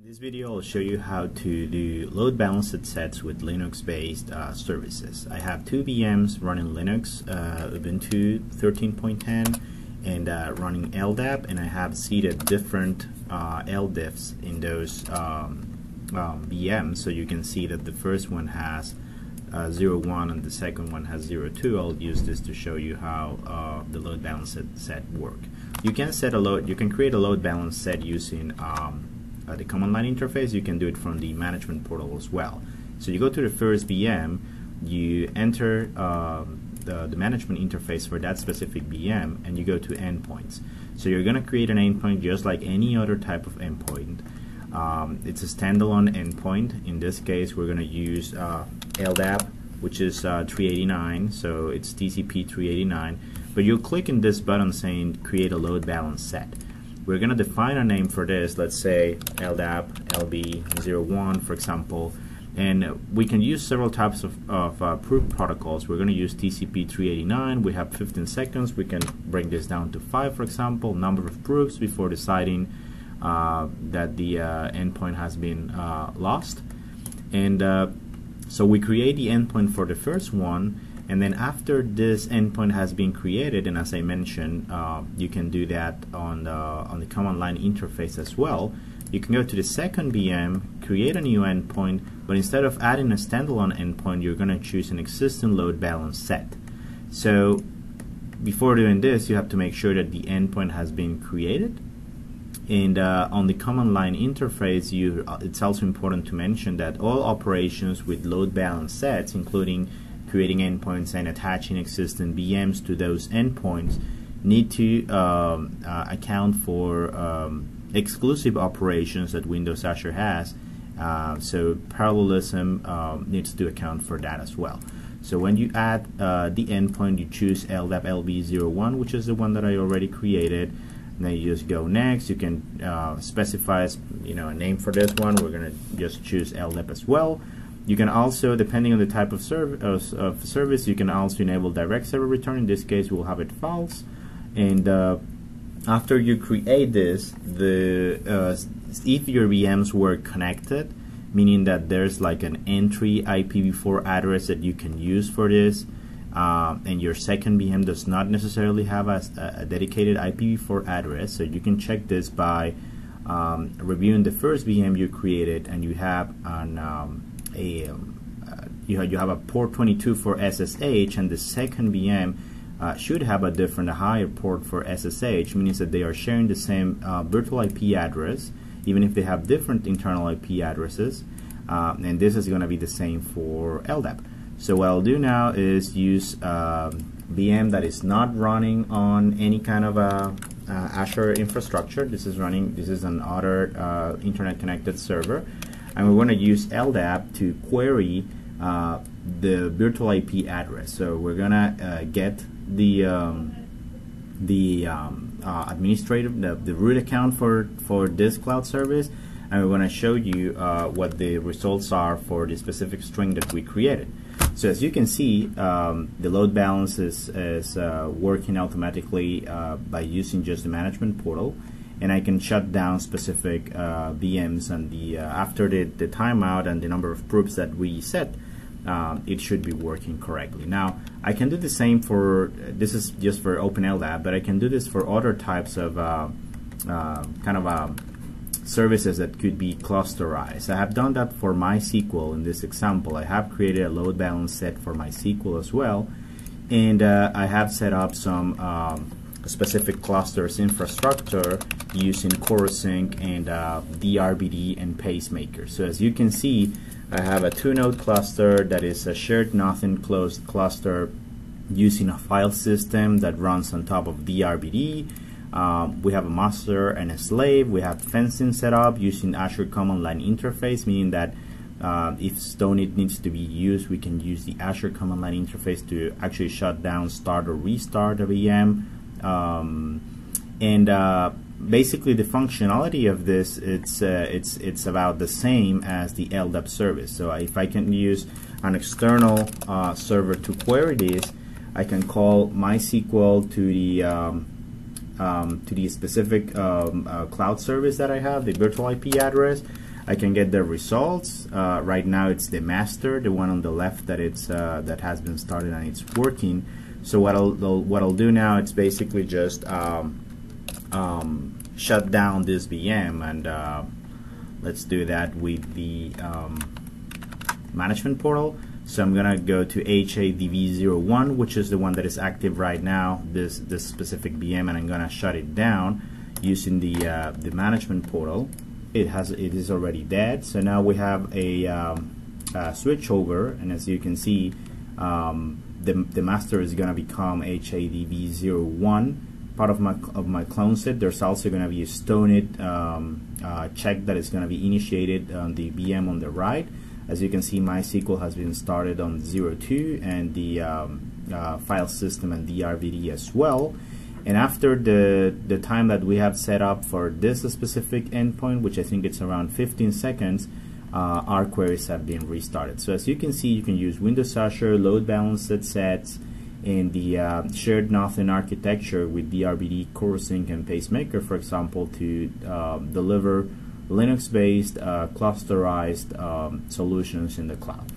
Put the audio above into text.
This video will show you how to do load balanced sets with Linux-based services. I have two VMs running Linux, Ubuntu 13.10, and running LDAP, and I have seeded different LDIFs in those VMs, so you can see that the first one has 0.1 and the second one has 0.2. I'll use this to show you how the load balanced set work. You can create a load balanced set using the command line interface. You can do it from the management portal as well. So you go to the first VM, you enter the management interface for that specific VM, and you go to endpoints. So you're going to create an endpoint just like any other type of endpoint. It's a standalone endpoint. In this case, we're going to use LDAP, which is 389, so it's TCP 389. But you'll click in this button saying create a load balance set. We're going to define a name for this, let's say LDAP LB01, for example, and we can use several types of proof protocols. We're going to use TCP 389. We have 15 seconds. We can bring this down to 5, for example, number of proofs before deciding that the endpoint has been lost. And so we create the endpoint for the first one, and then after this endpoint has been created, and as I mentioned, you can do that on the command line interface as well. You can go to the second VM, create a new endpoint, but instead of adding a standalone endpoint, you're going to choose an existing load balance set. So before doing this, you have to make sure that the endpoint has been created. And on the command line interface, it's also important to mention that all operations with load balance sets, including creating endpoints and attaching existing VMs to those endpoints, need to account for exclusive operations that Windows Azure has. So parallelism needs to account for that as well. So when you add the endpoint, you choose LDAP LB01, which is the one that I already created. And then you just go next. You can specify a name for this one. We're going to just choose LDAP as well. You can also, depending on the type of service, you can also enable direct server return. In this case, we'll have it false. And after you create this, if your VMs were connected, meaning that there's like an entry IPv4 address that you can use for this, and your second VM does not necessarily have a dedicated IPv4 address, so you can check this by reviewing the first VM you created, and you have you have a port 22 for SSH, and the second VM should have a higher port for SSH, meaning that they are sharing the same virtual IP address, even if they have different internal IP addresses, and this is going to be the same for LDAP. So what I'll do now is use VM that is not running on any kind of Azure infrastructure. This is an other internet connected server, and we're going to use LDAP to query the virtual IP address. So we're going to get the root account for this cloud service, and we're going to show you what the results are for the specific string that we created. So as you can see, the load balance is working automatically by using just the management portal, and I can shut down specific VMs, and after the timeout and the number of proofs that we set, it should be working correctly. Now I can do the same for, this is just for OpenLDAP, but I can do this for other types of services that could be clusterized. I have done that for MySQL in this example. I have created a load balance set for MySQL as well, and I have set up some specific clusters infrastructure using CoreSync and DRBD and Pacemaker. So as you can see, I have a 2-node cluster that is a shared nothing closed cluster using a file system that runs on top of DRBD. We have a master and a slave. We have fencing set up using Azure command line interface, meaning that if Stoneit needs to be used, we can use the Azure command line interface to actually shut down, start, or restart a VM. Basically, the functionality of this, it's about the same as the LDAP service. So if I can use an external server to query this, I can call MySQL to the specific cloud service that I have, the virtual IP address. I can get the results. Right now it's the master, the one on the left that it's that has been started and it's working. So what I'll do now, it's basically just shut down this VM, and let's do that with the management portal. So I'm gonna go to HADV01, which is the one that is active right now, this specific VM, and I'm gonna shut it down using the management portal. It is already dead. So now we have a switch over, and as you can see, the master is gonna become HADV01. Part of my clone set. There's also going to be a stoned check that is going to be initiated on the VM on the right. As you can see, MySQL has been started on 02, and the file system and DRVD as well. And after the time that we have set up for this specific endpoint, which I think it's around 15 seconds, our queries have been restarted. So as you can see, you can use Windows Azure load balanced sets in the shared nothing architecture with DRVD, core sync, and pacemaker, for example, to deliver Linux-based clusterized solutions in the cloud.